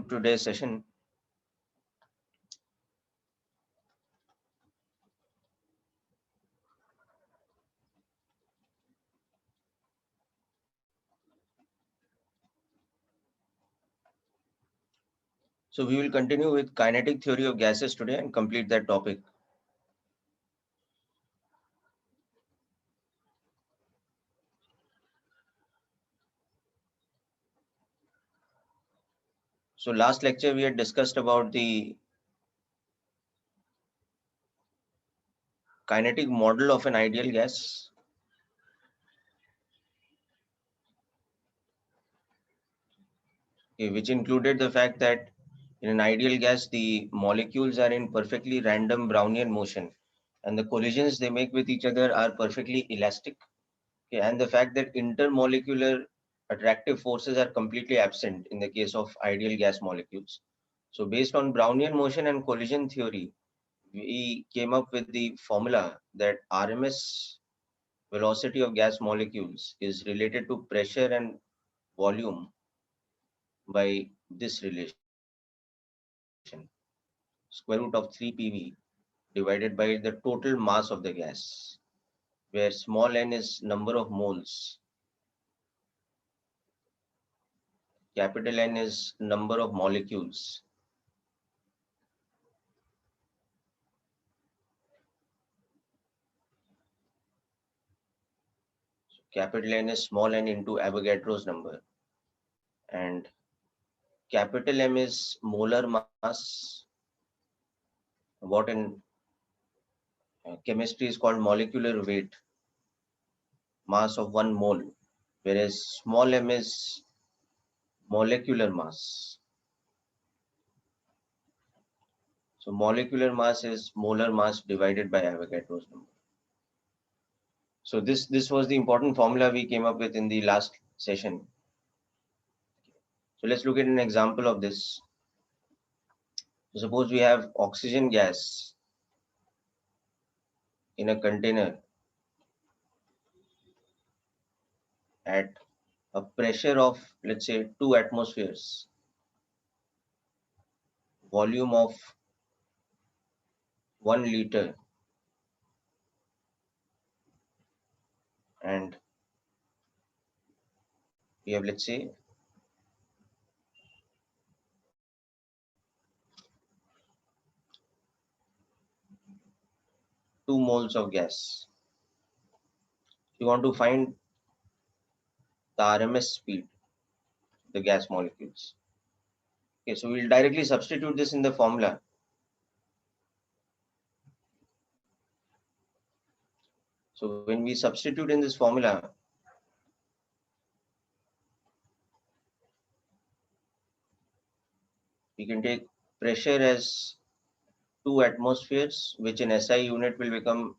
today's session. So we will continue with kinetic theory of gases today and complete that topic. So last lecture we had discussed about the kinetic model of an ideal gas. Okay, which included the fact that in an ideal gas, the molecules are in perfectly random Brownian motion and the collisions they make with each other are perfectly elastic. Okay, and the fact that intermolecular attractive forces are completely absent in the case of ideal gas molecules. So based on Brownian motion and collision theory, we came up with the formula that RMS velocity of gas molecules is related to pressure and volume by this relation, square root of 3 PV divided by the total mass of the gas, where small n is number of moles, capital N is number of molecules, capital N is small n into Avogadro's number, and capital M is molar mass, what in chemistry is called molecular weight, mass of 1 mole, whereas small m is molecular mass. So molecular mass is molar mass divided by Avogadro's number. So this was the important formula we came up with in the last session. So let's look at an example of this. So suppose we have oxygen gas in a container at a pressure of, let's say, 2 atmospheres, volume of 1 liter, and we have, let's say, 2 moles of gas. You want to find the RMS speed, the gas molecules. Okay, so we'll directly substitute this in the formula. So when we substitute in this formula, we can take pressure as 2 atmospheres, which in SI unit will become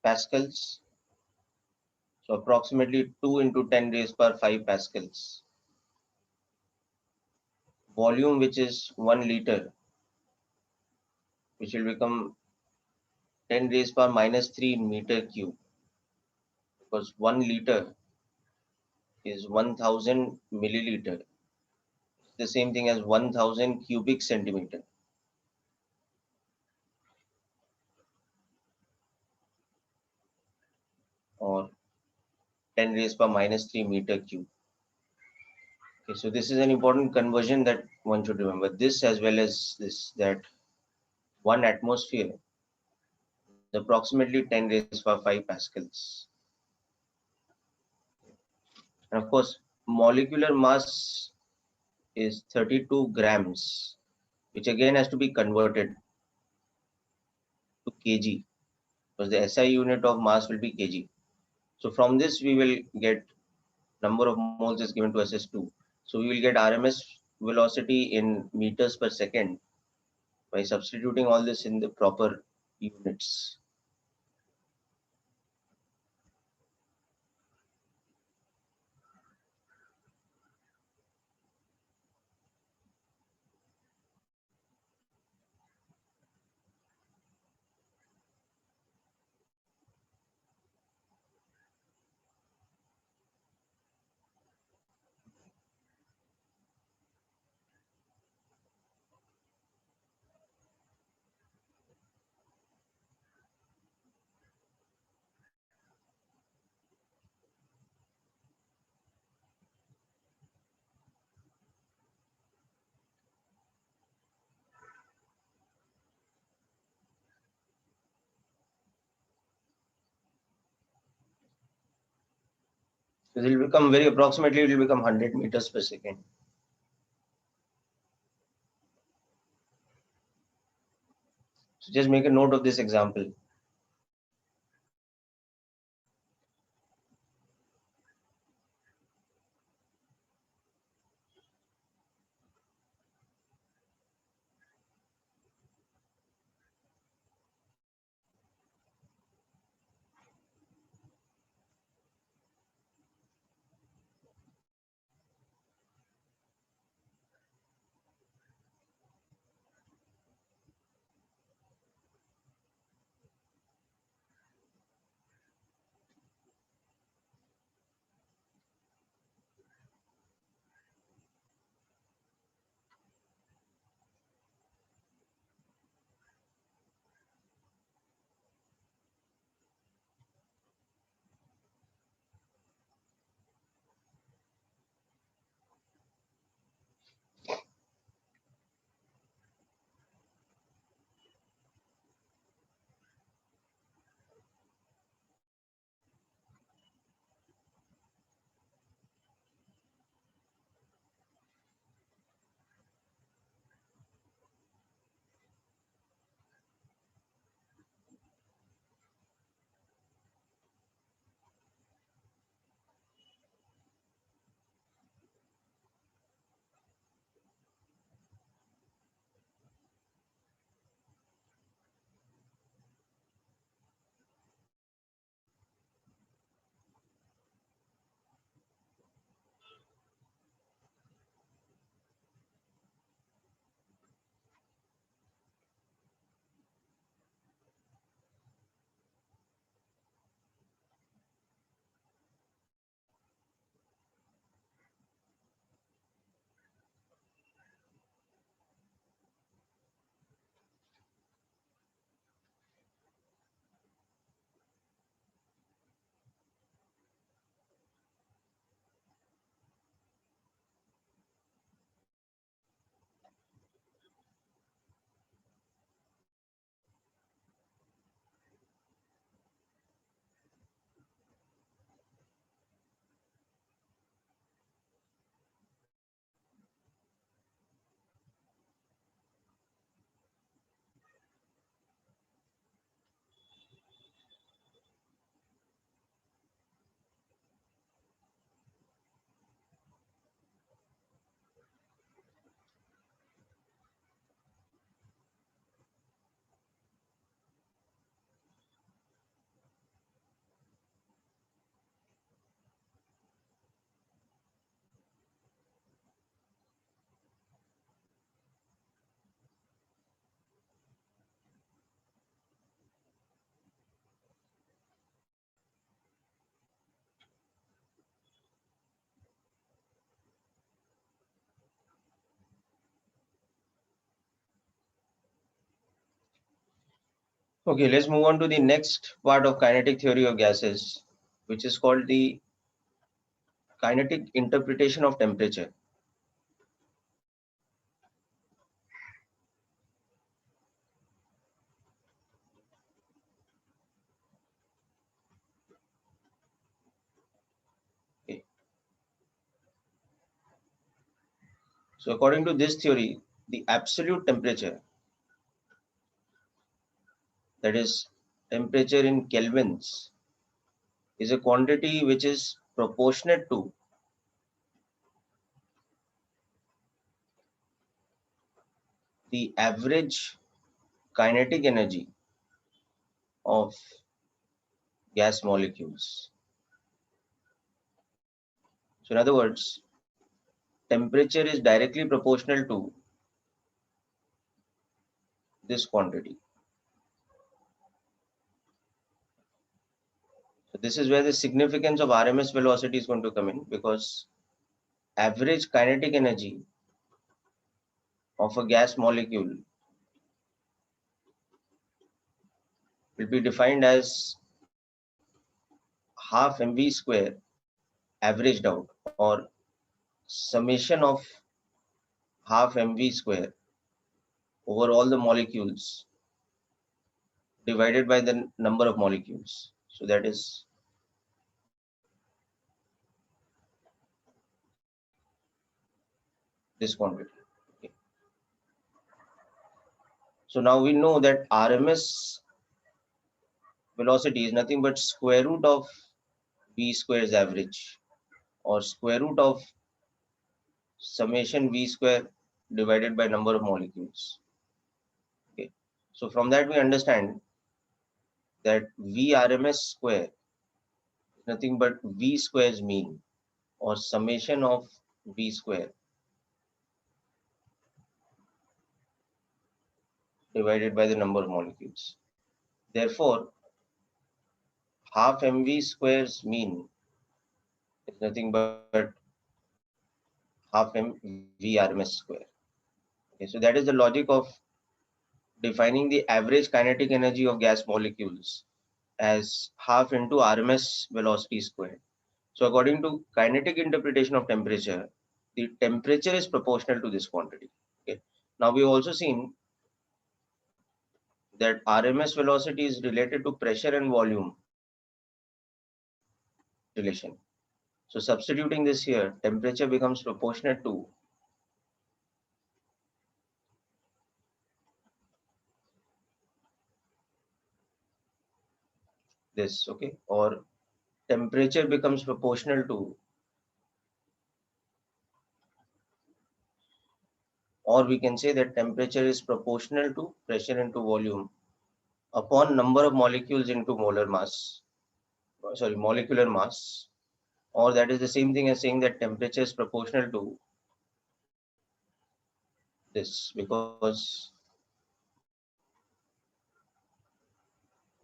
pascals. So approximately 2 into 10 raised power 5 pascals. Volume, which is 1 liter, which will become 10 raised power minus 3 meter cube, because 1 liter is 1000 milliliter. It's the same thing as 1000 cubic centimeter. Or 10 raised power minus 3 meter cube. Okay, so this is an important conversion that one should remember. This as well as this, that 1 atmosphere is approximately 10 raised power 5 pascals. And of course, molecular mass is 32 grams, which again has to be converted to kg, because the SI unit of mass will be kg. So from this we will get number of moles is given to us as 2. So we will get RMS velocity in meters per second by substituting all this in the proper units. So it will become very approximately, it will become 100 meters per second. So just make a note of this example. Okay, let's move on to the next part of kinetic theory of gases, which is called the kinetic interpretation of temperature. Okay. So according to this theory, the absolute temperature, that is temperature in kelvins, is a quantity which is proportionate to the average kinetic energy of gas molecules. So in other words, temperature is directly proportional to this quantity. So this is where the significance of RMS velocity is going to come in, because average kinetic energy of a gas molecule will be defined as half mv square averaged out, or summation of half mv square over all the molecules divided by the number of molecules. So that is this quantity. Okay. So now we know that RMS velocity is nothing but square root of V square's average, or square root of summation V square divided by number of molecules. Okay. So from that we understand that VRMS square is nothing but V square's mean, or summation of V square divided by the number of molecules. Therefore, half mv square's mean is nothing but half mvrms square. Okay, so that is the logic of defining the average kinetic energy of gas molecules as half into RMS velocity squared. So according to kinetic interpretation of temperature, the temperature is proportional to this quantity. Okay. Now we've also seen that RMS velocity is related to pressure and volume relation. So substituting this here, temperature becomes proportional to this, okay, or temperature becomes proportional to, or we can say that temperature is proportional to pressure into volume upon number of molecules into molar mass, sorry, molecular mass, or that is the same thing as saying that temperature is proportional to this, because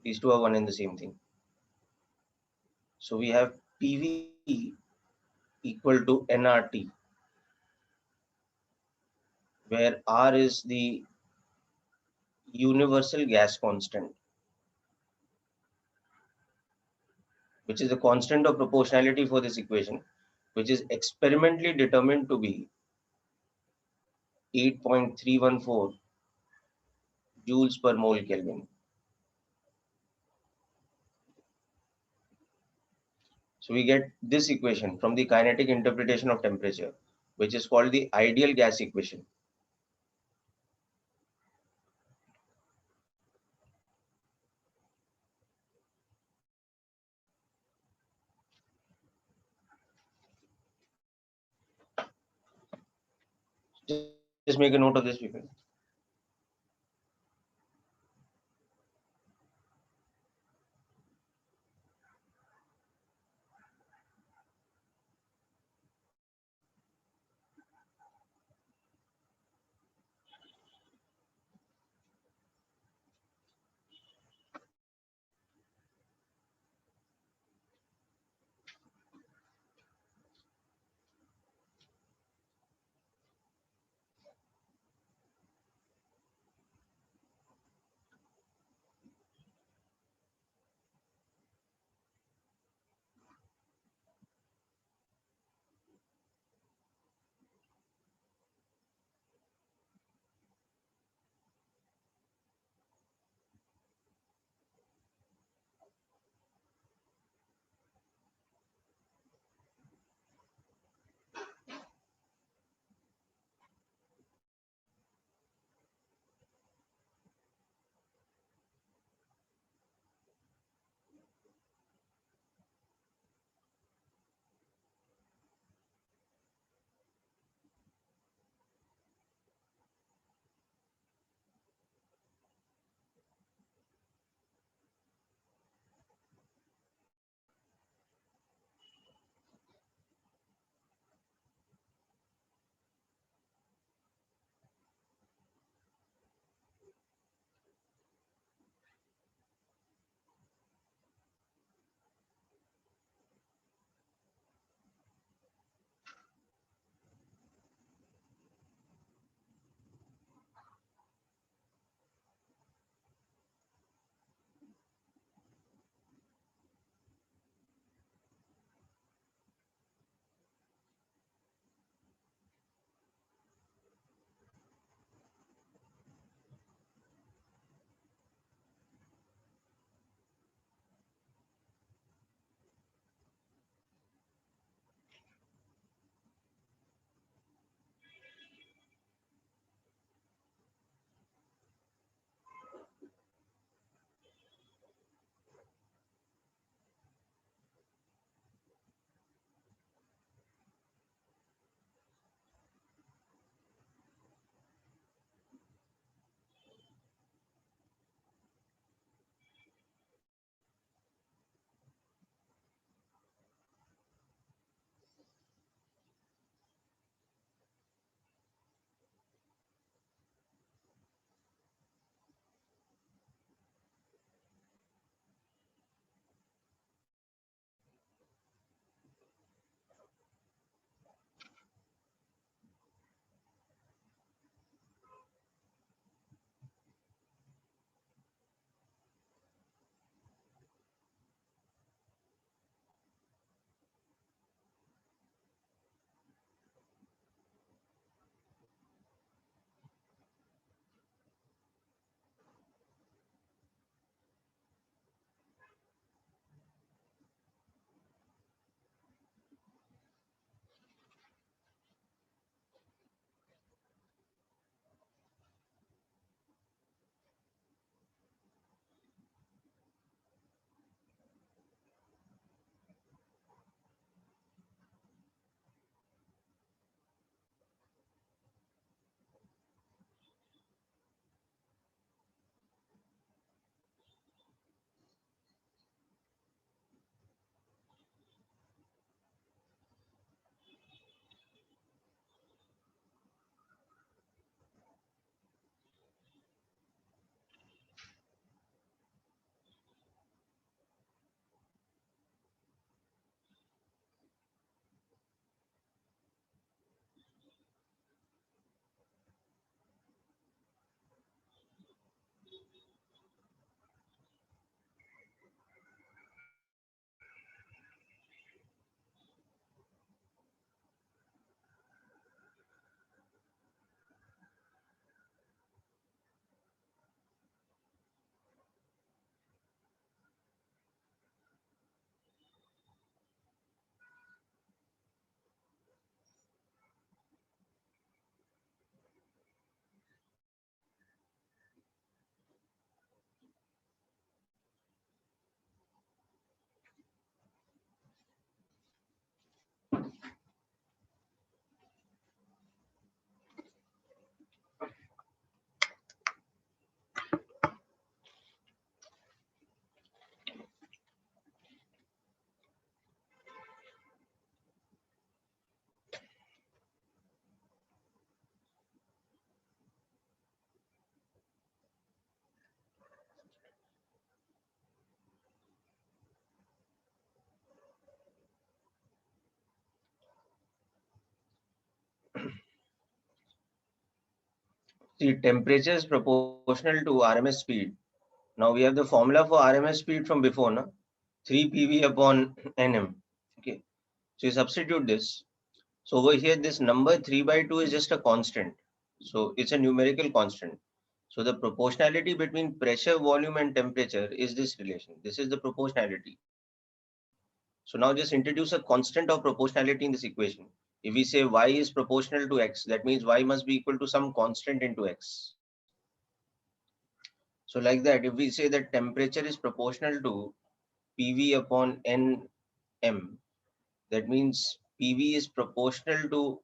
these two are one and the same thing. So we have PV equal to nRT, where R is the universal gas constant, which is the constant of proportionality for this equation, which is experimentally determined to be 8.314 joules per mole Kelvin. So we get this equation from the kinetic interpretation of temperature, which is called the ideal gas equation. Just make a note of this, people. See, temperature is proportional to RMS speed. Now we have the formula for RMS speed from before, no? 3 PV upon Nm. Okay. So you substitute this. So over here, this number 3 by 2 is just a constant. So it's a numerical constant. So the proportionality between pressure, volume, and temperature is this relation. This is the proportionality. So now just introduce a constant of proportionality in this equation. If we say y is proportional to x, that means y must be equal to some constant into x. So like that, if we say that temperature is proportional to PV upon Nm, that means PV is proportional to,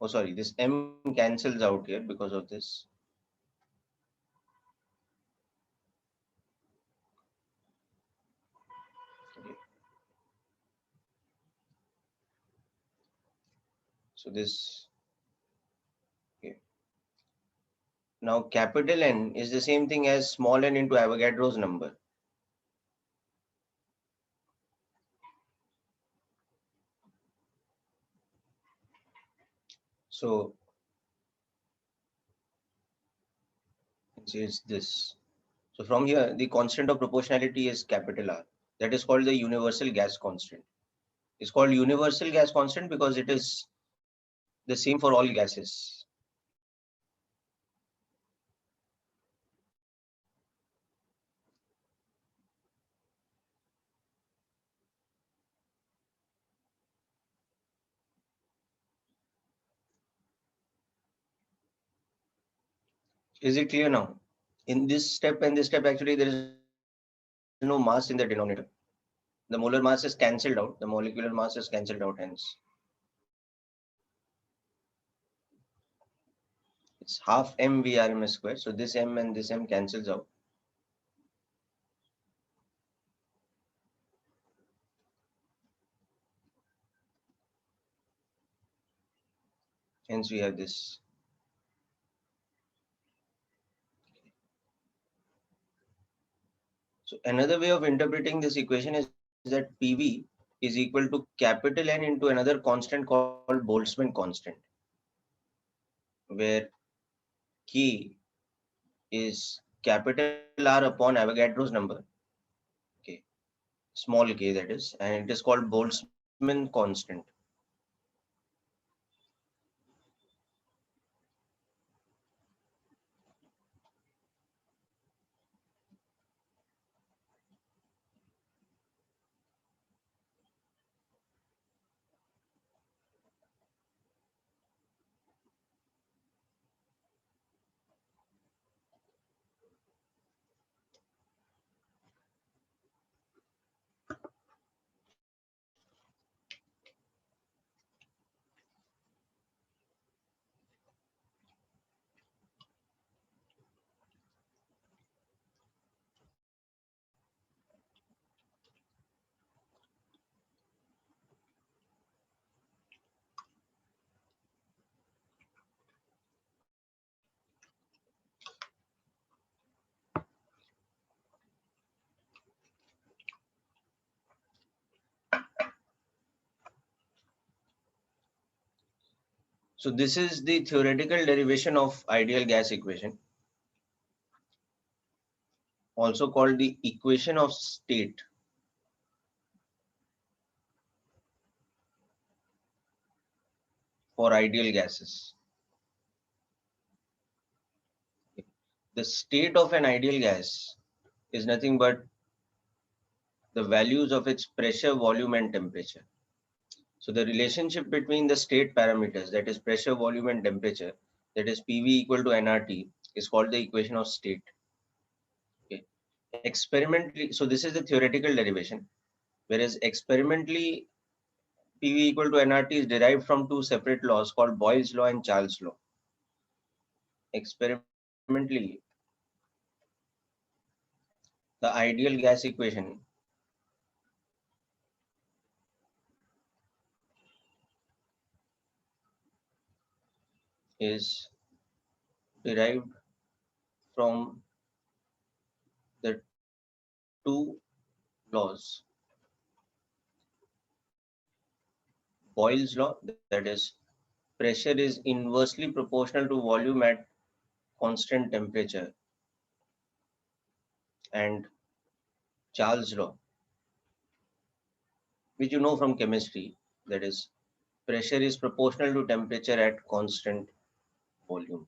oh sorry, this M cancels out here because of this. Okay. So this, okay. Now capital N is the same thing as small n into Avogadro's number. So it's this. So from here, the constant of proportionality is capital R. That is called the universal gas constant. It's called universal gas constant because it is the same for all gases. Is it clear now? In this step and this step, actually, there is no mass in the denominator. The molar mass is cancelled out. The molecular mass is cancelled out, hence. It's half m v RMS square. So this m and this m cancels out. Hence we have this. So another way of interpreting this equation is that PV is equal to capital N into another constant called Boltzmann constant, where K is capital R upon Avogadro's number, okay, small k that is, and it is called Boltzmann constant. So this is the theoretical derivation of ideal gas equation, also called the equation of state for ideal gases. The state of an ideal gas is nothing but the values of its pressure, volume, and temperature. So the relationship between the state parameters, that is pressure, volume, and temperature, that is PV equal to nRT, is called the equation of state. Okay. Experimentally, so this is the theoretical derivation, whereas experimentally PV equal to nRT is derived from two separate laws called Boyle's law and Charles' law. Experimentally, the ideal gas equation is derived from the two laws. Boyle's law, that is pressure is inversely proportional to volume at constant temperature. And Charles' law, which you know from chemistry, that is, pressure is proportional to temperature at constant volume.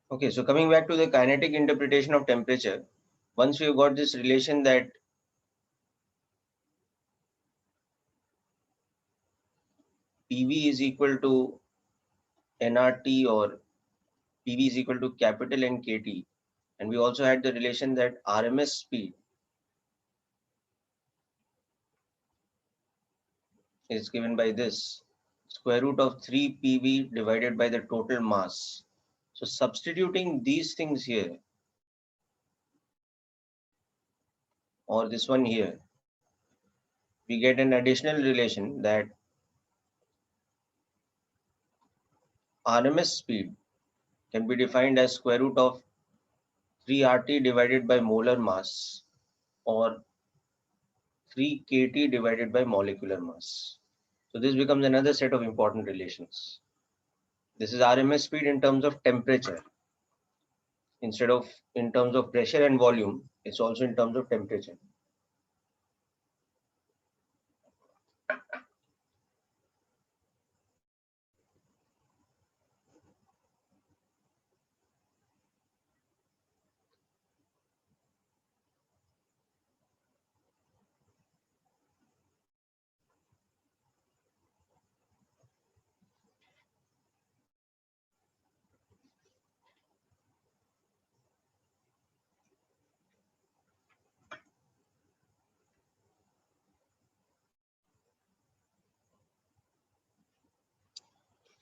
Okay, so coming back to the kinetic interpretation of temperature, once we've got this relation that PV is equal to nRT or PV is equal to capital NKT, and we also had the relation that RMS speed is given by this square root of 3 PV divided by the total mass. So substituting these things here or this one here, we get an additional relation that RMS speed can be defined as square root of 3 RT divided by molar mass or 3 kT divided by molecular mass. So this becomes another set of important relations. This is RMS speed in terms of temperature. Instead of in terms of pressure and volume, it's also in terms of temperature.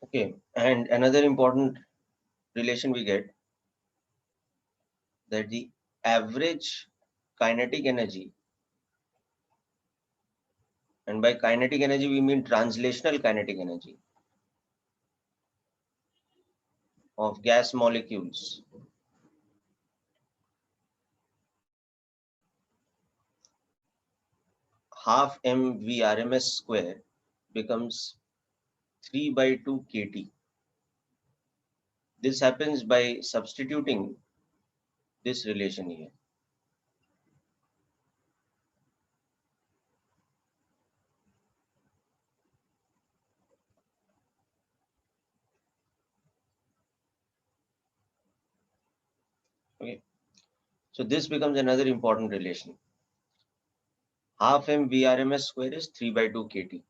Okay, and another important relation we get that the average kinetic energy, and by kinetic energy we mean translational kinetic energy of gas molecules half mv RMS square becomes 3 by 2 kT. This happens by substituting this relation here. Okay, so this becomes another important relation. Half mv RMS square is 3 by 2 kT.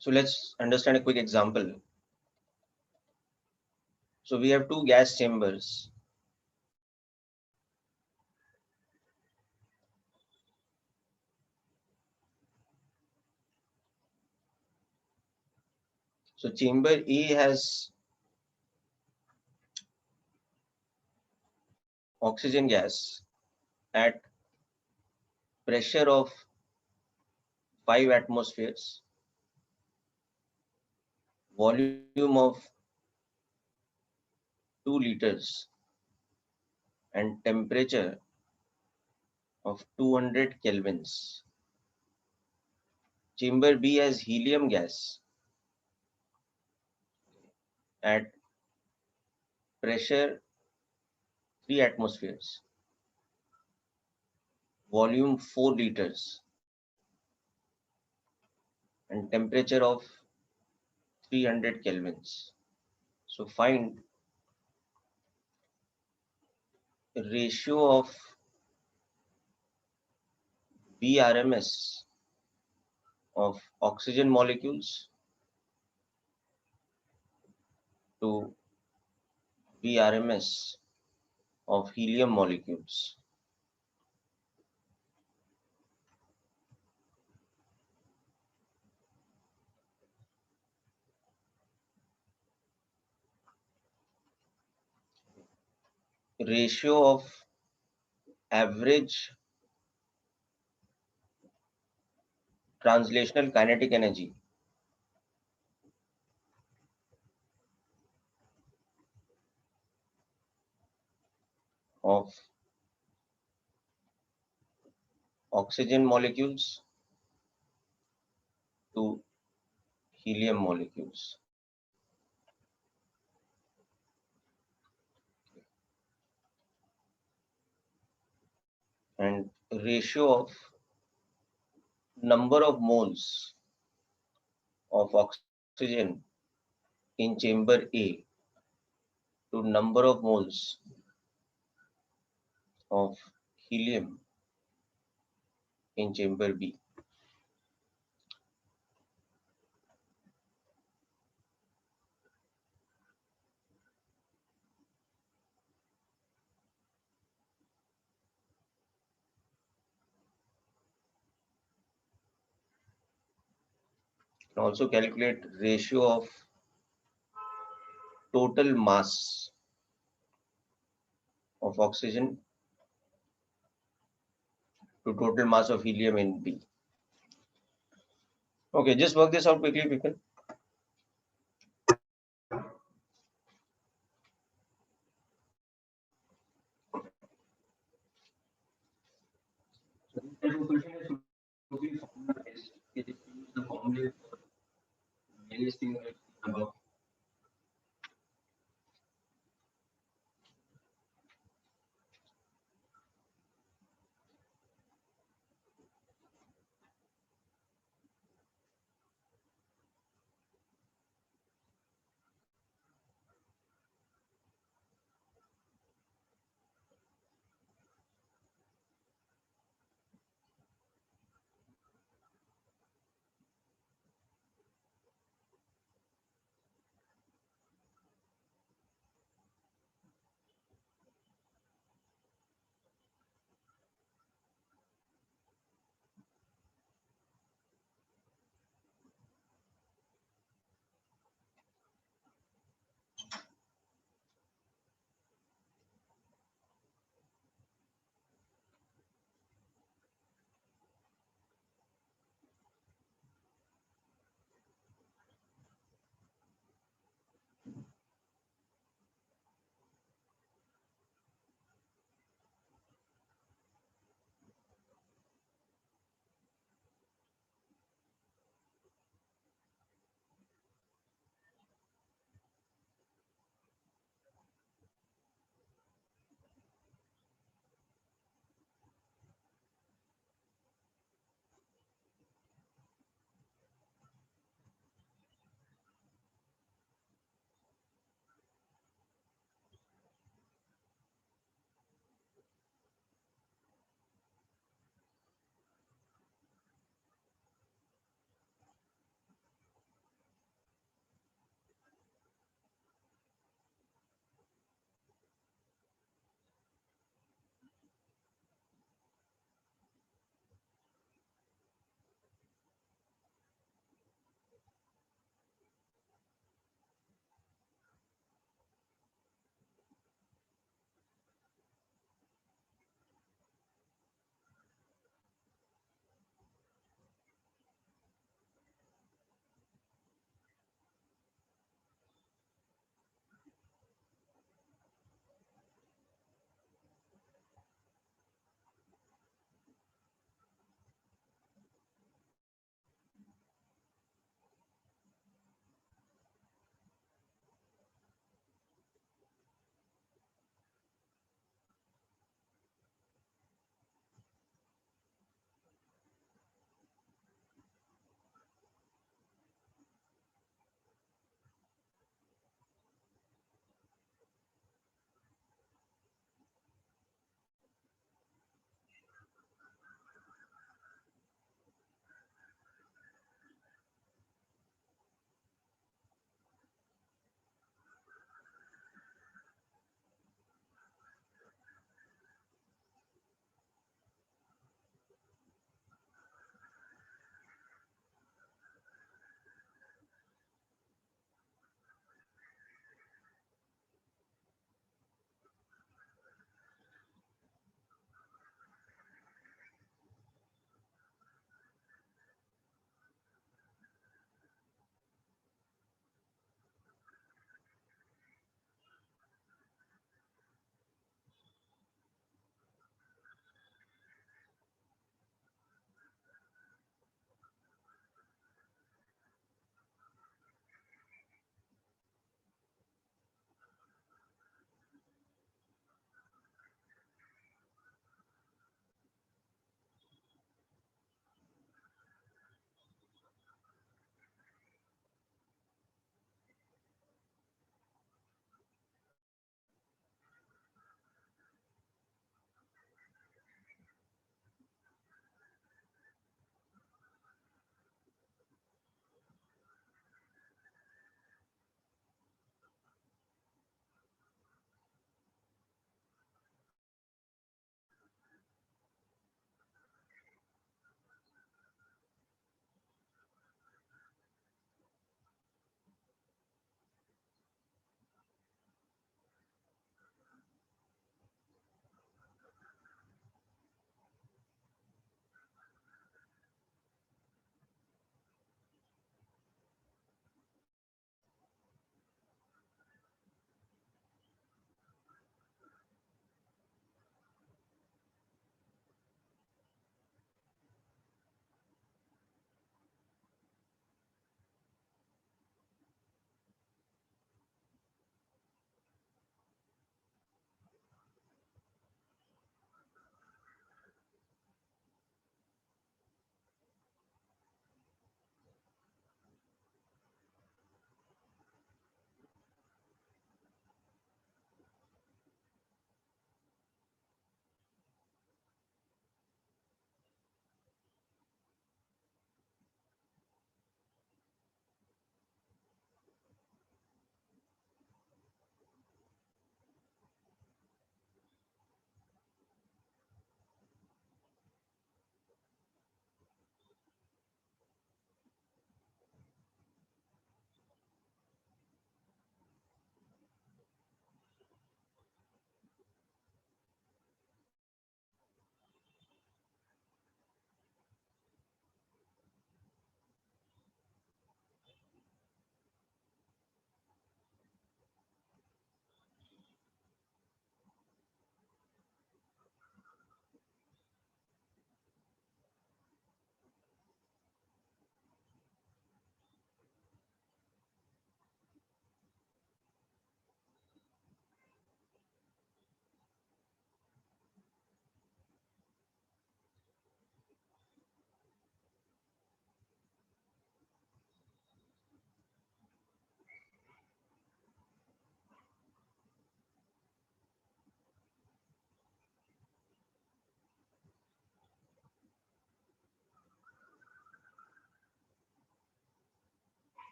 So let's understand a quick example. So we have two gas chambers. So chamber A has oxygen gas at pressure of 5 atmospheres, volume of 2 liters, and temperature of 200 kelvins. chamber B has helium gas at pressure 3 atmospheres, volume 4 liters, and temperature of 300 kelvins. So find ratio of VRMS of oxygen molecules to VRMS of helium molecules. Ratio of average translational kinetic energy of oxygen molecules to helium molecules. And ratio of number of moles of oxygen in chamber A to number of moles of helium in chamber B. You can also calculate ratio of total mass of oxygen to total mass of helium in B. Okay, just work this out quickly, people. So this type of question is totally formula based. It is use the formula for various things above.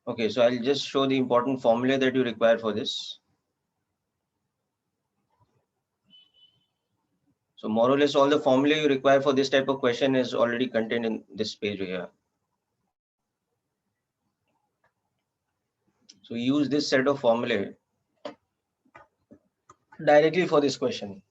Okay, so I'll just show the important formula that you require for this. So more or less all the formula you require for this type of question is already contained in this page here. So use this set of formulae directly for this question.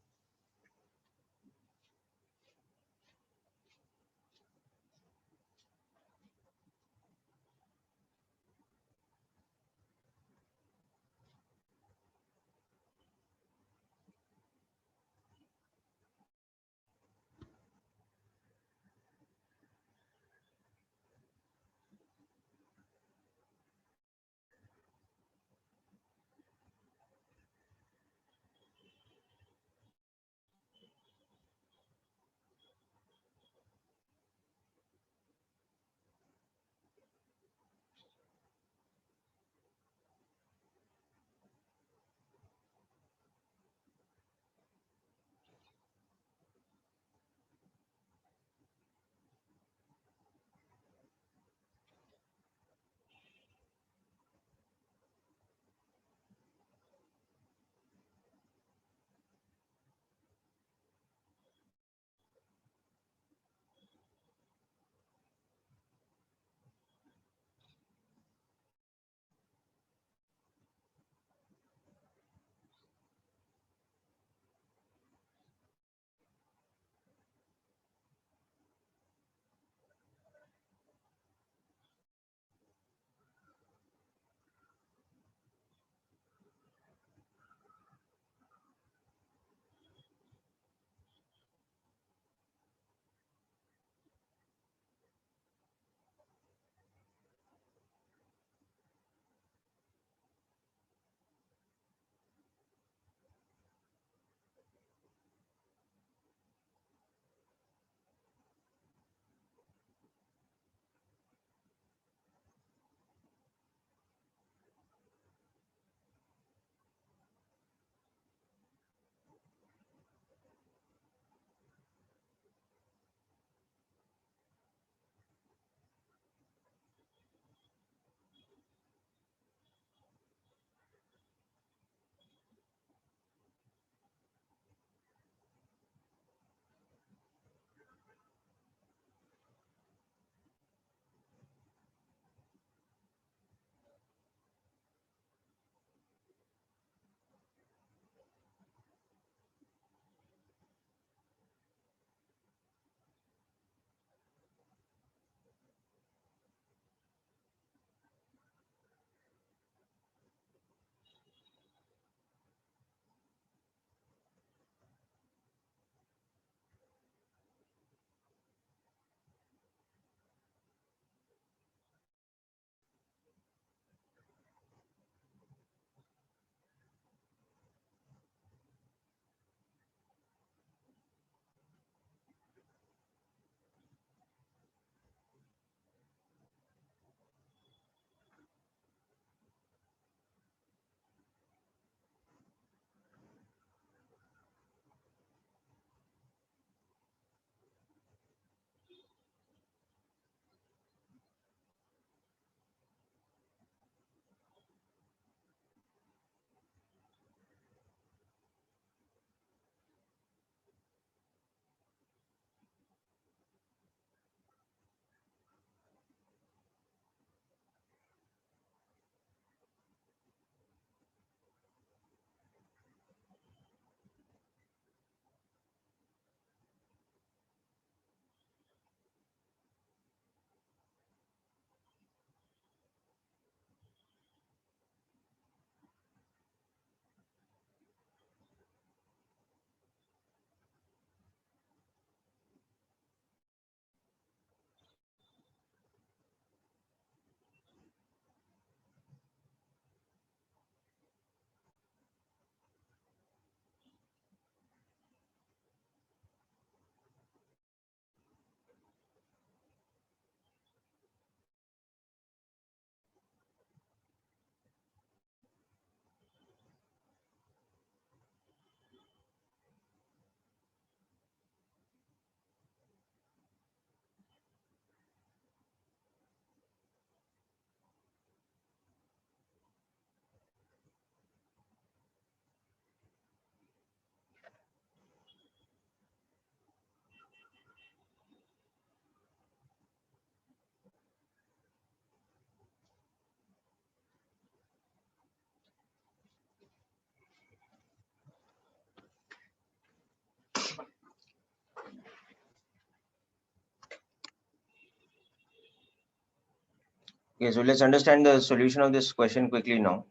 Okay, so let's understand the solution of this question quickly now.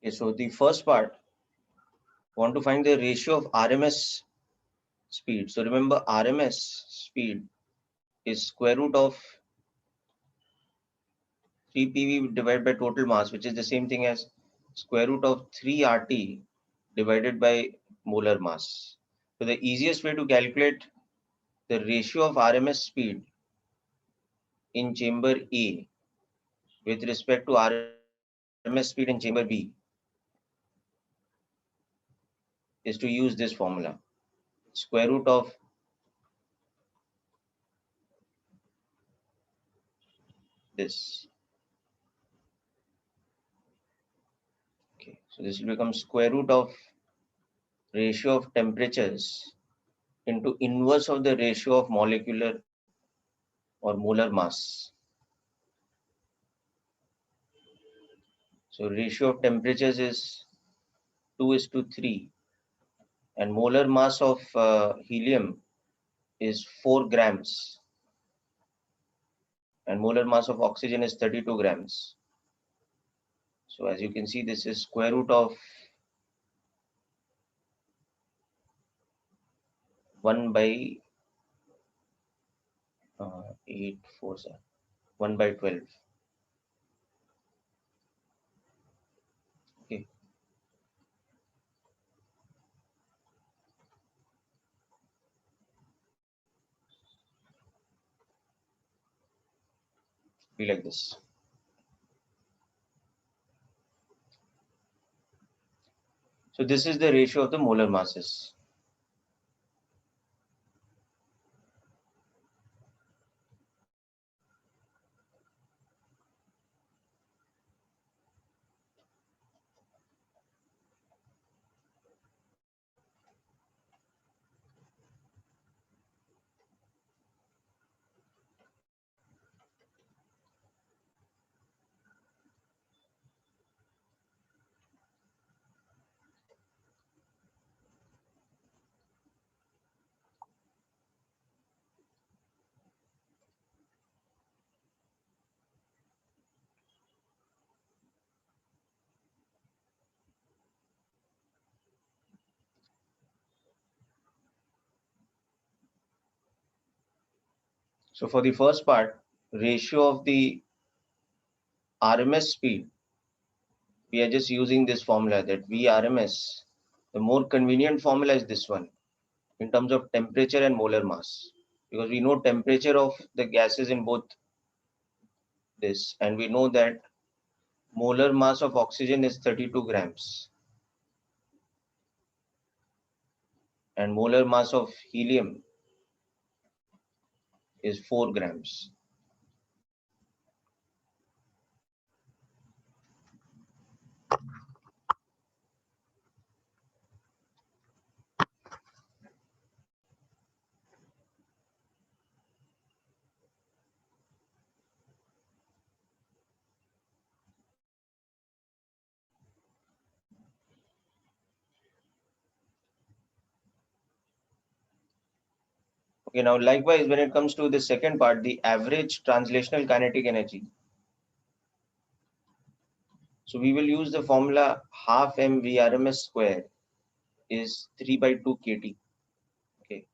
Okay, so the first part, want to find the ratio of RMS speed. So remember, RMS speed is square root of 3 PV divided by total mass, which is the same thing as square root of 3 RT divided by molar mass. So the easiest way to calculate the ratio of RMS speed in chamber A with respect to RMS speed in chamber B is to use this formula. Square root of this. Okay, so this will become square root of ratio of temperatures into inverse of the ratio of molecular or molar mass. So ratio of temperatures is 2:3, and molar mass of helium is 4 grams, and molar mass of oxygen is 32 grams. So as you can see, this is square root of 1 by 8, 4, 7, 1 by 12. Okay. Be like this. So this is the ratio of the molar masses. So for the first part, ratio of the RMS speed, we are just using this formula, that VRMS. The more convenient formula is this one in terms of temperature and molar mass, because we know temperature of the gases in both this, and we know that molar mass of oxygen is 32 grams and molar mass of helium is 4 grams. Okay, now likewise, when it comes to the second part, the average translational kinetic energy. So we will use the formula half m VRMS square is 3 by 2 kT. Okay.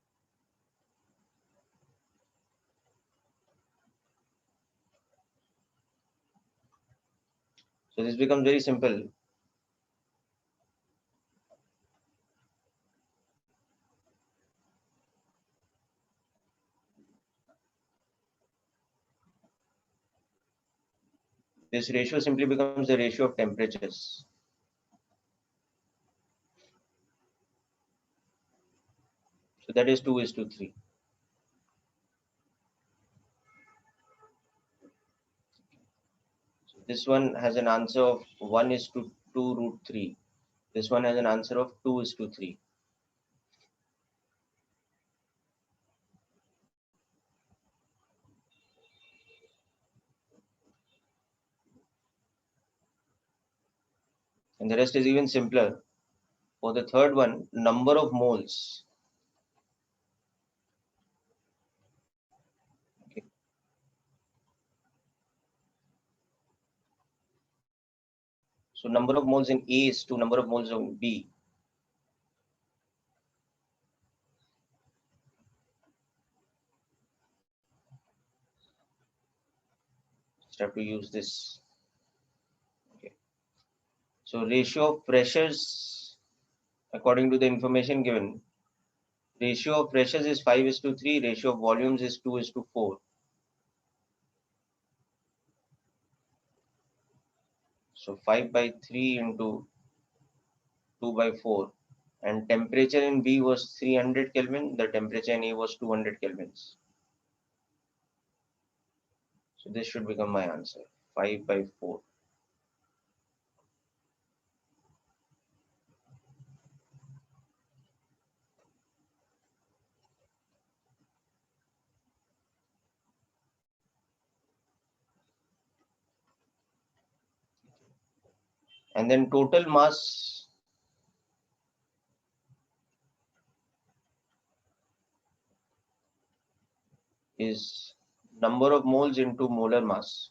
So this becomes very simple. This ratio simply becomes the ratio of temperatures. So that is 2:3. So this one has an answer of 1:2 root 3. This one has an answer of 2:3. And the rest is even simpler. For the third one, number of moles. Okay. So number of moles in A is to number of moles in B. Just have to use this. Okay. So ratio of pressures, according to the information given, ratio of pressures is 5:3, ratio of volumes is 2:4. So 5/3 into 2/4. And temperature in B was 300 Kelvin, the temperature in A was 200 Kelvins. So this should become my answer, 5/4. And then total mass is number of moles into molar mass.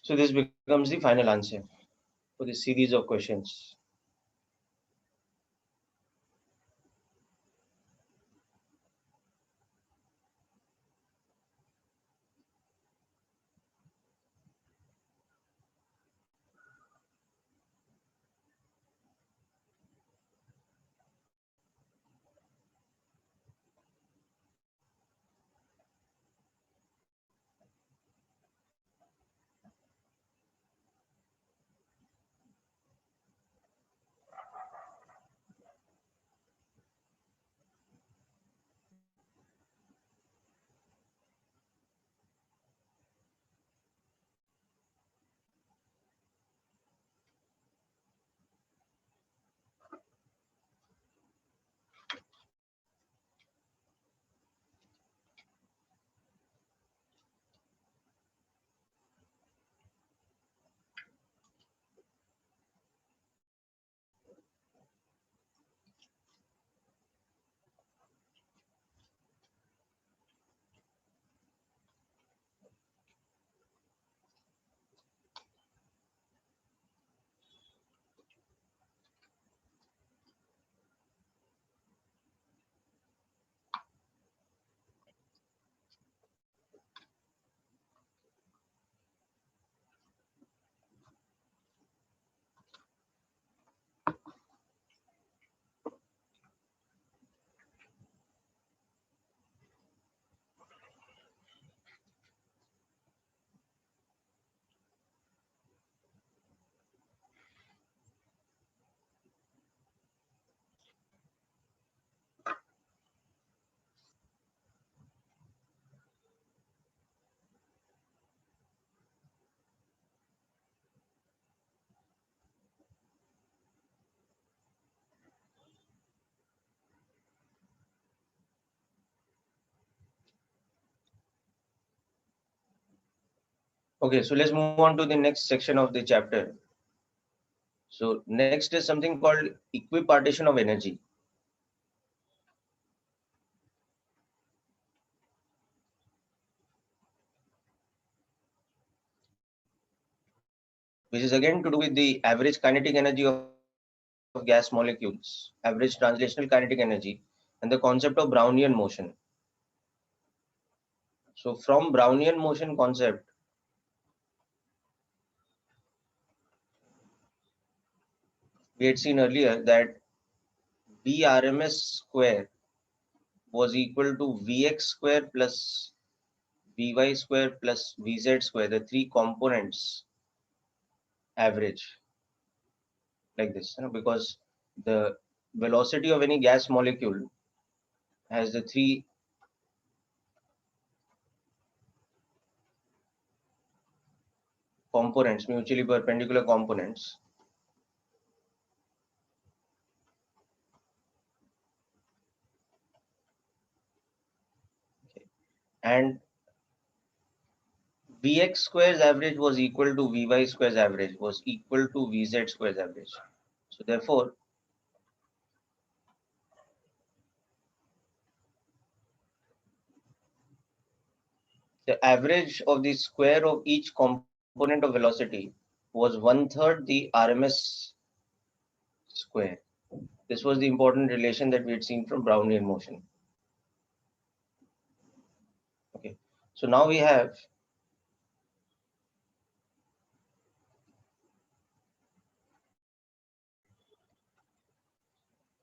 So this becomes the final answer for this series of questions. Okay, so let's move on to the next section of the chapter. So next is something called equipartition of energy. Which is again to do with the average kinetic energy of gas molecules, average translational kinetic energy, and the concept of Brownian motion. So from Brownian motion concept, we had seen earlier that Vrms square was equal to Vx square plus Vy square plus Vz square, the three components average, like this, because the velocity of any gas molecule has the three components, mutually perpendicular components. And Vx square's average was equal to Vy square's average was equal to Vz square's average. So therefore, the average of the square of each component of velocity was 1/3 the RMS square. This was the important relation that we had seen from Brownian motion. Okay, so now we have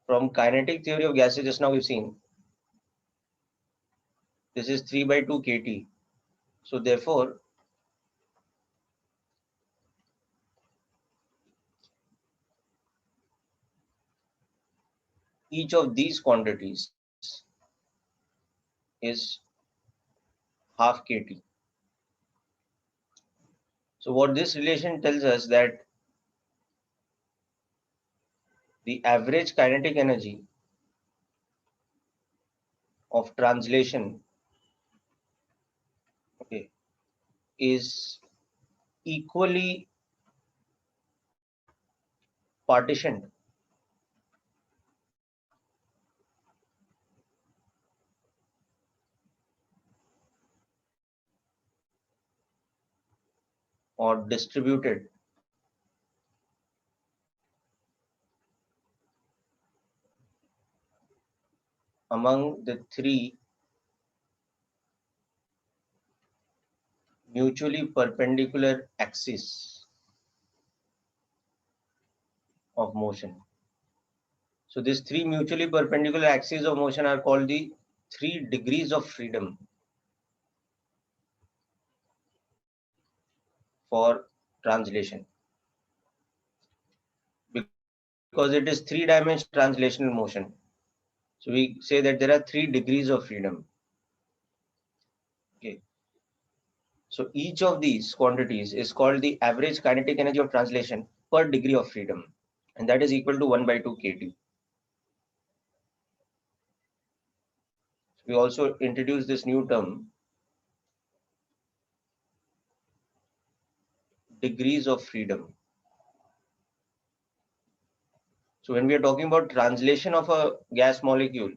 from kinetic theory of gases, just now we've seen this is 3/2 kT. So therefore, each of these quantities is half kT. So what this relation tells us that the average kinetic energy of translation, okay, is equally partitioned or distributed among the three mutually perpendicular axes of motion. So these three mutually perpendicular axes of motion are called the 3 degrees of freedom for translation, because it is 3-dimensional translational motion. So we say that there are 3 degrees of freedom. Okay. So each of these quantities is called the average kinetic energy of translation per degree of freedom, and that is equal to 1/2 kT. We also introduced this new term, degrees of freedom. So when we are talking about translation of a gas molecule,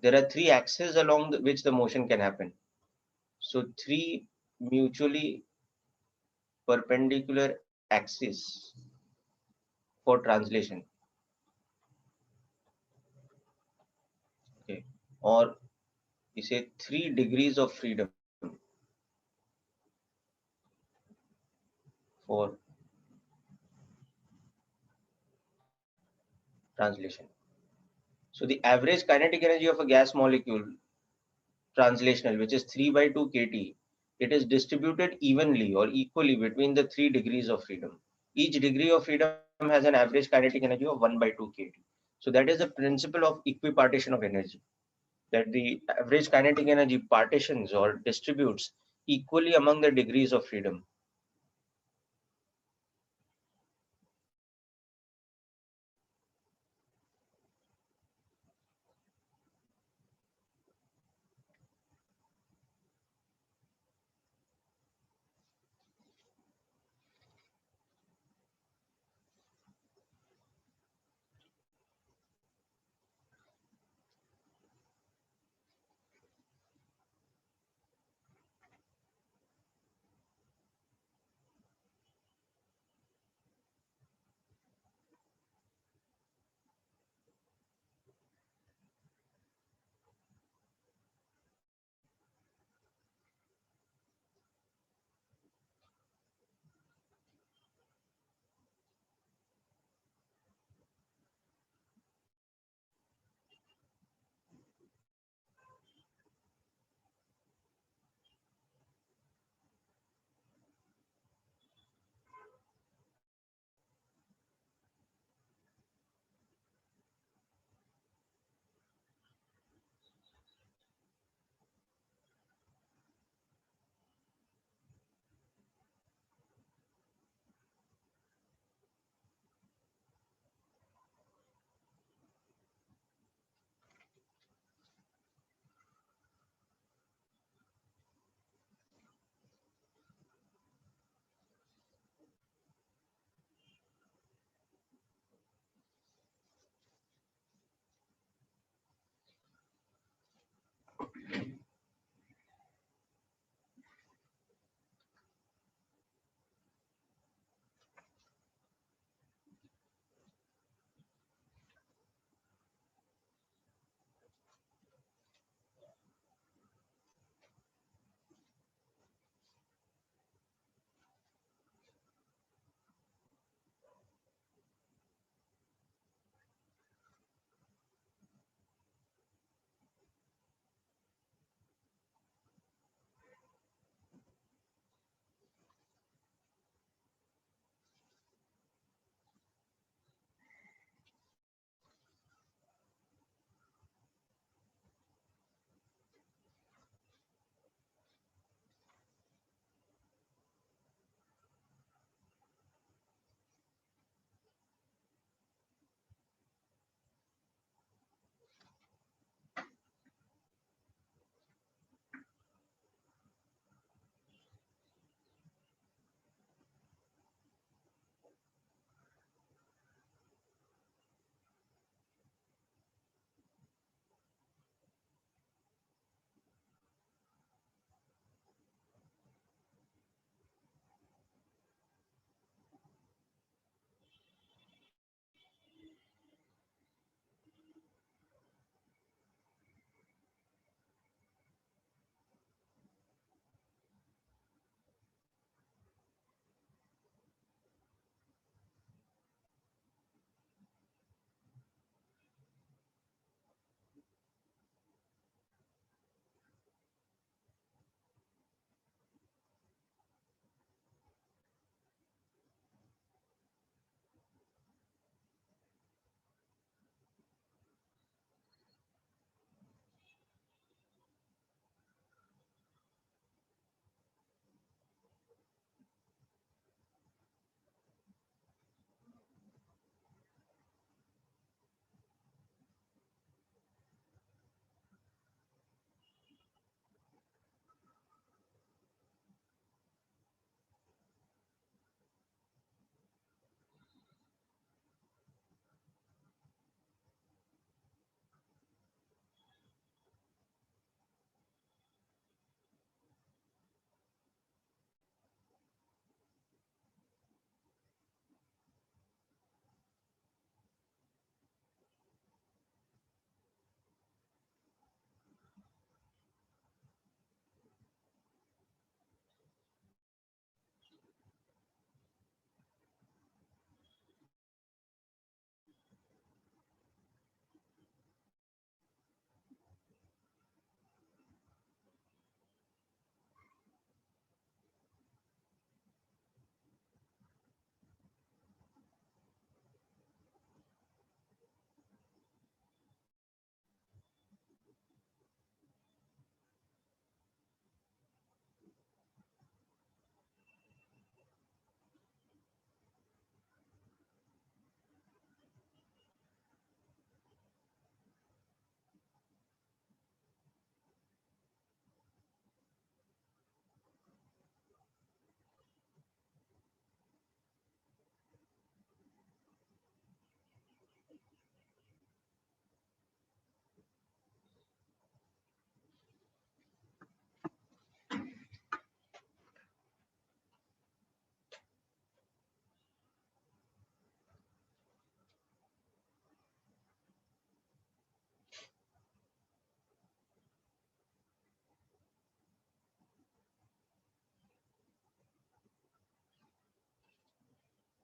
there are three axes along which the motion can happen. So three mutually perpendicular axes for translation. Okay. Or we say 3 degrees of freedom for translation. So the average kinetic energy of a gas molecule translational, which is 3/2 kT, it is distributed evenly or equally between the 3 degrees of freedom. Each degree of freedom has an average kinetic energy of 1/2 kT. So that is the principle of equipartition of energy, that the average kinetic energy partitions or distributes equally among the degrees of freedom.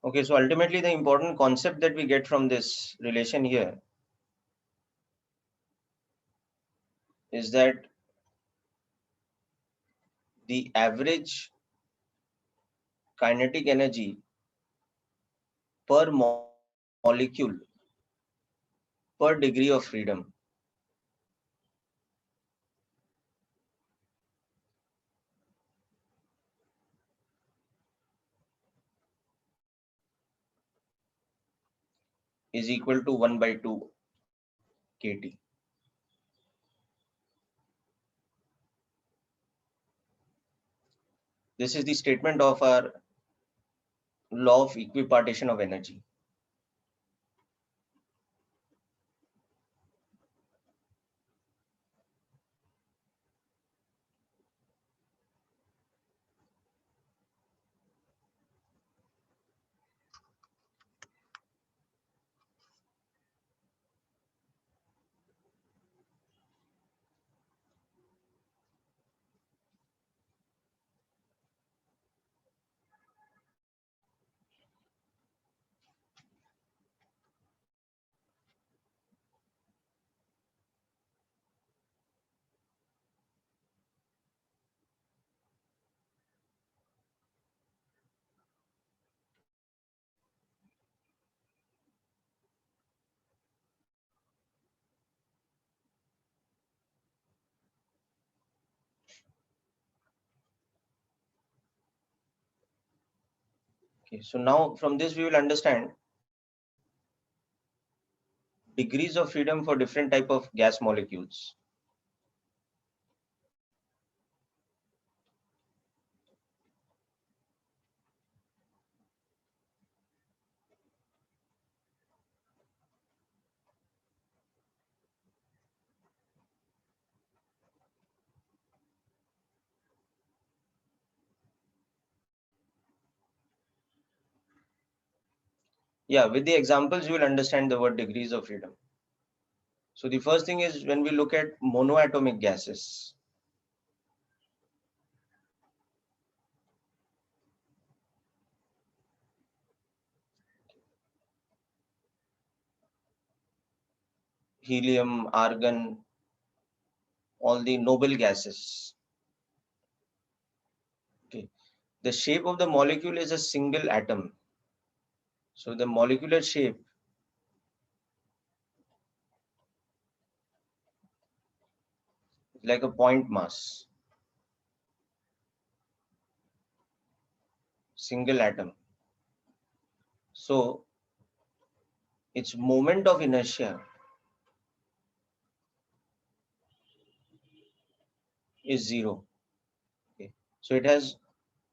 Okay, so ultimately the important concept that we get from this relation here is that the average kinetic energy per molecule per degree of freedom is equal to 1 by 2 kT. This is the statement of our law of equipartition of energy. Okay, so now from this we will understand degrees of freedom for different type of gas molecules. Yeah, with the examples you will understand the word degrees of freedom. So the first thing is when we look at monoatomic gases. Helium, argon, all the noble gases. Okay. The shape of the molecule is a single atom. So the molecular shape is like a point mass, single atom. So its moment of inertia is zero. Okay. So it has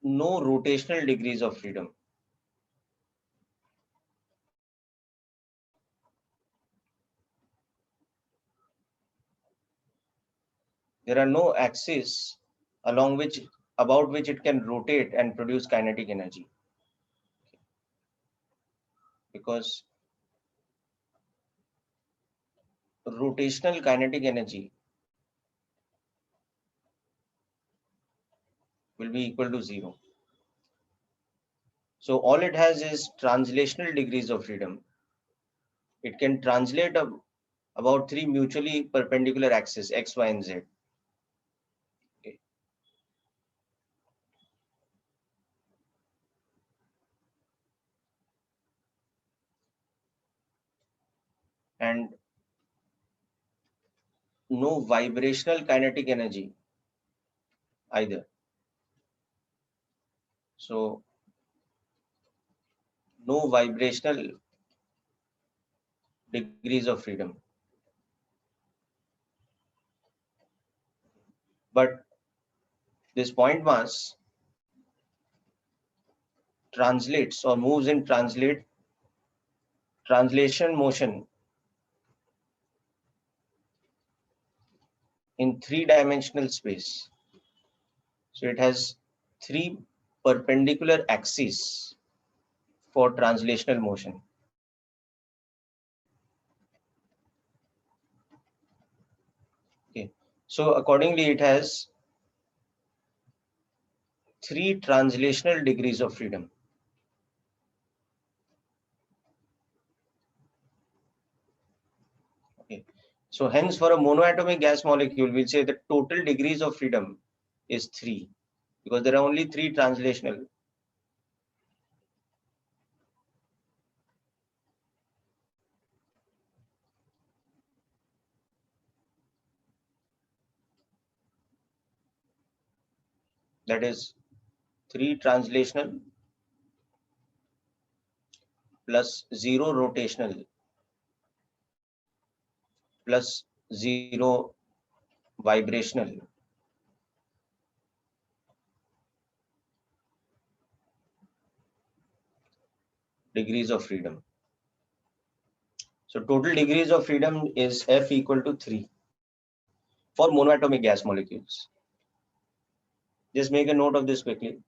no rotational degrees of freedom. There are no axes along which about which it can rotate and produce kinetic energy, because rotational kinetic energy will be equal to zero. So all it has is translational degrees of freedom. It can translate about three mutually perpendicular axes x, y, and z. Okay. And no vibrational kinetic energy either. So no vibrational degrees of freedom. But this point mass translates or moves in translation motion in three-dimensional space. So it has three perpendicular axes for translational motion. Okay. So accordingly, it has three translational degrees of freedom. So hence for a monoatomic gas molecule, we'll say the total degrees of freedom is 3 because there are only 3 translational. That is 3 translational plus 0 rotational plus 0 vibrational degrees of freedom. So total degrees of freedom is F equal to 3 for monoatomic gas molecules. Just make a note of this quickly.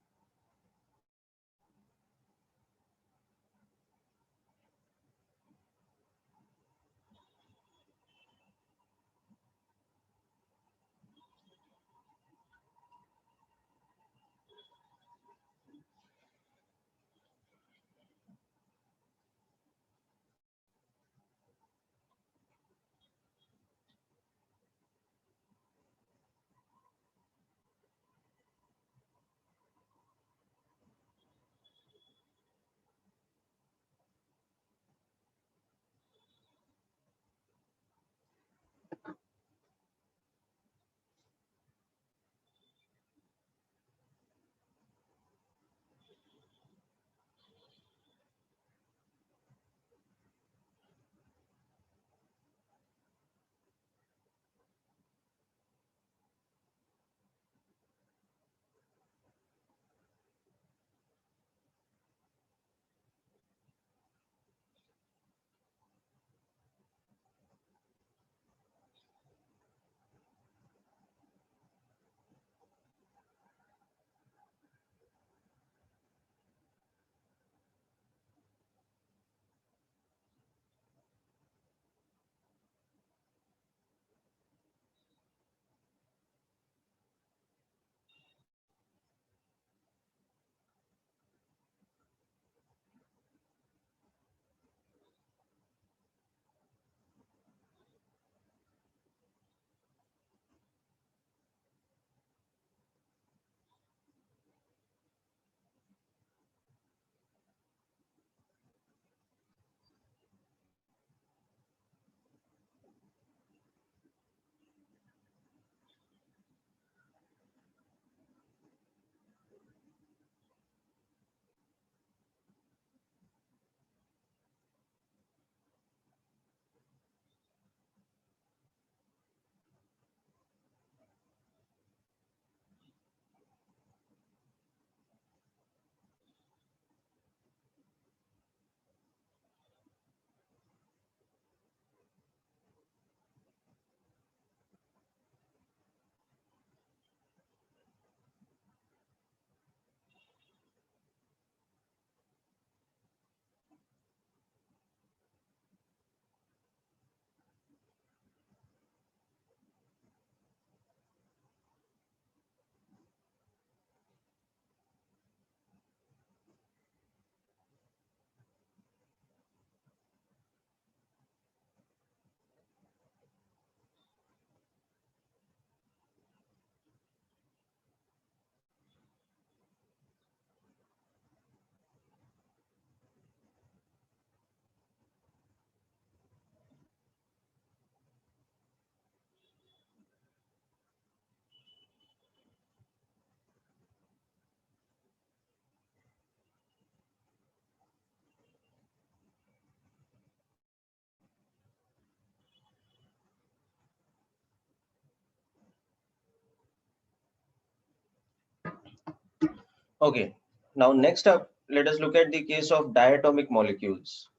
Okay, now next up, let us look at the case of diatomic molecules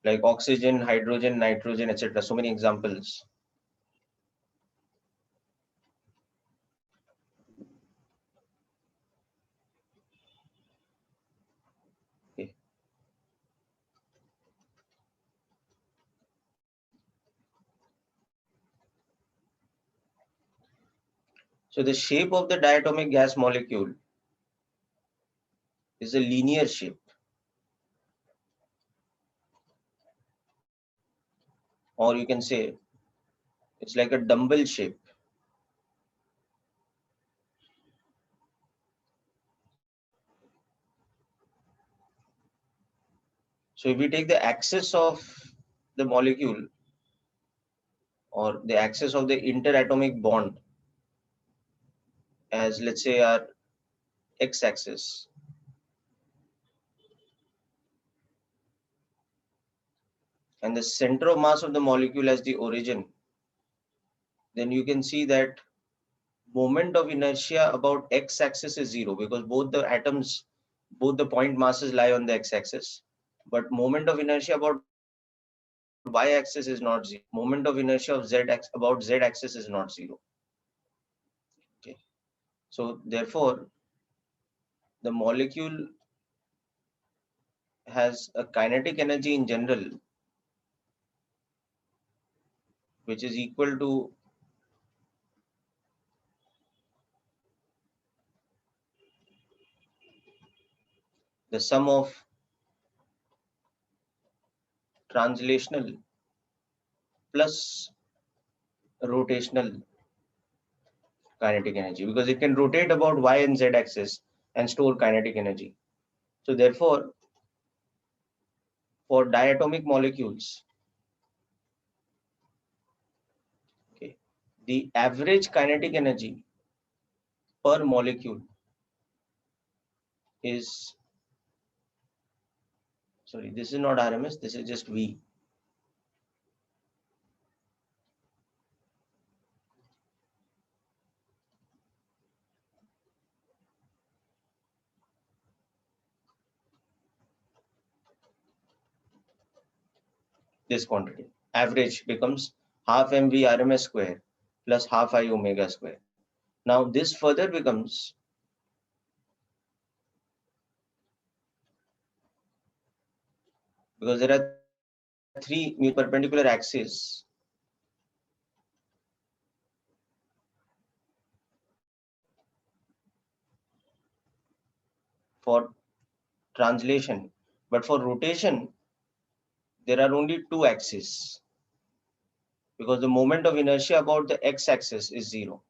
like oxygen, hydrogen, nitrogen, etc. So many examples. Okay. So the shape of the diatomic gas molecule is a linear shape, or you can say It's like a dumbbell shape. So if we take the axis of the molecule or the axis of the interatomic bond as, let's say, our x-axis, and the center of mass of the molecule as the origin, then you can see that moment of inertia about x-axis is zero because both the atoms, both the point masses lie on the x-axis. But moment of inertia about y-axis is not zero. Moment of inertia of about z-axis is not zero. Okay. So therefore, the molecule has a kinetic energy in general, which is equal to the sum of translational plus rotational kinetic energy, because it can rotate about y and z axis and store kinetic energy. So therefore, for diatomic molecules, okay, the average kinetic energy per molecule is, sorry, this is not RMS, this is just V. This quantity average becomes half mv RMS square plus half I omega square. Now this further becomes, because there are three perpendicular axes, for translation, but for rotation there are only two axes because the moment of inertia about the x-axis is zero.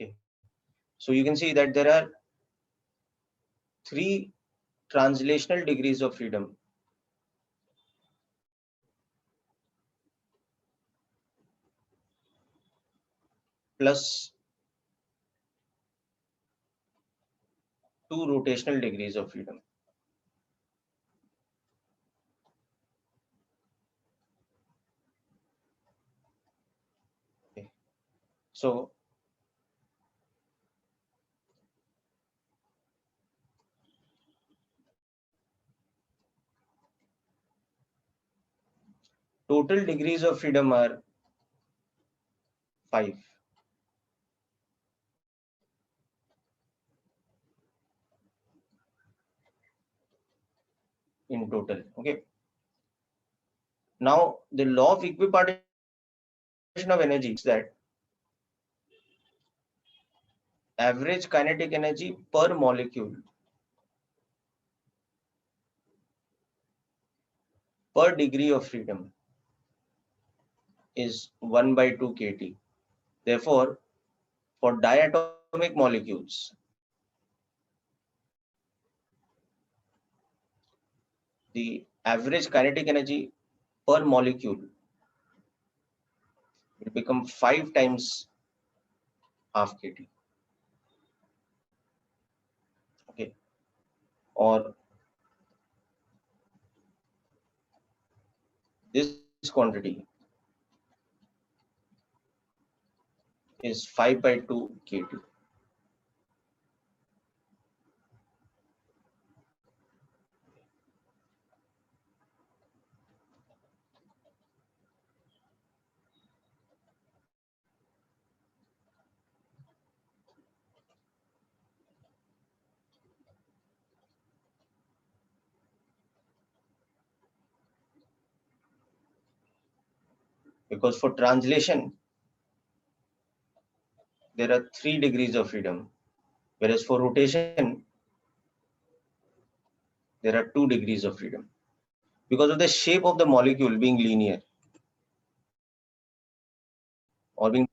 Okay, so you can see that there are three translational degrees of freedom plus two rotational degrees of freedom. Okay. So total degrees of freedom are 5 in total. Okay. Now the law of equipartition of energy is that average kinetic energy per molecule per degree of freedom is 1 by 2 kT. Therefore, for diatomic molecules, the average kinetic energy per molecule will become 5 times half kT. Okay. Or this quantity is 5 by 2 kT. Because for translation, there are 3 degrees of freedom, whereas for rotation, there are 2 degrees of freedom because of the shape of the molecule being linear or being.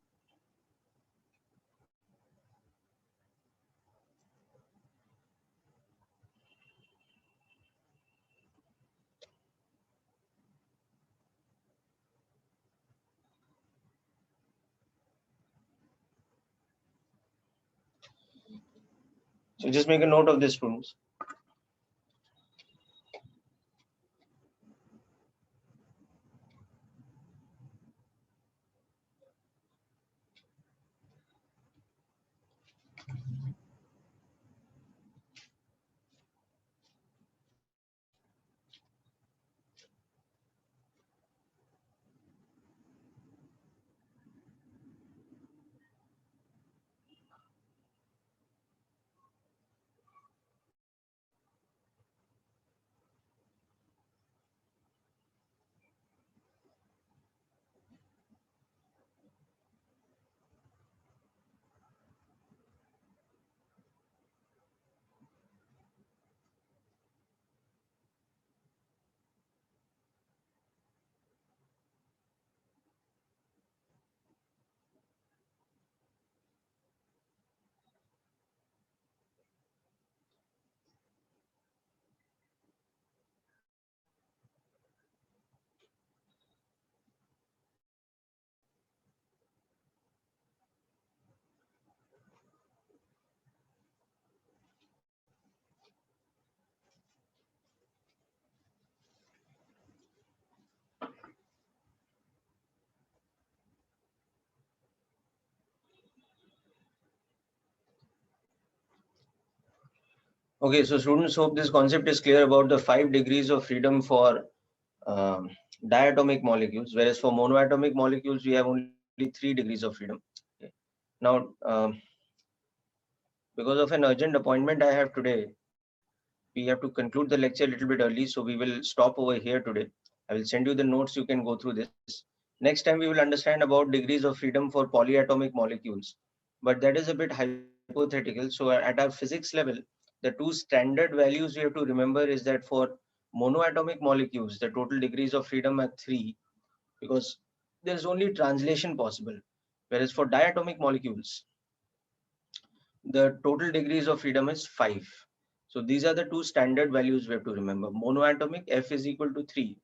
So just make a note of this, students. Okay, so students, hope this concept is clear about the 5 degrees of freedom for um, diatomic molecules, whereas for monoatomic molecules, we have only 3 degrees of freedom. Okay. Now, because of an urgent appointment I have today, we have to conclude the lecture a little bit early, so we will stop over here today. I will send you the notes, you can go through this. Next time, we will understand about degrees of freedom for polyatomic molecules, but that is a bit hypothetical. So, at our physics level, the two standard values we have to remember is that for monoatomic molecules, the total degrees of freedom are 3 because there is only translation possible. Whereas for diatomic molecules, the total degrees of freedom is 5. So these are the two standard values we have to remember. Monoatomic F is equal to 3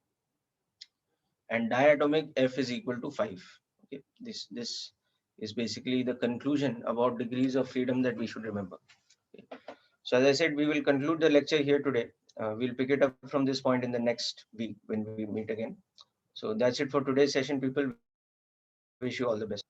and diatomic F is equal to 5. Okay, this is basically the conclusion about degrees of freedom that we should remember. Okay. So as I said, we will conclude the lecture here today. We'll pick it up from this point in the next week when we meet again. So that's it for today's session, people. Wish you all the best.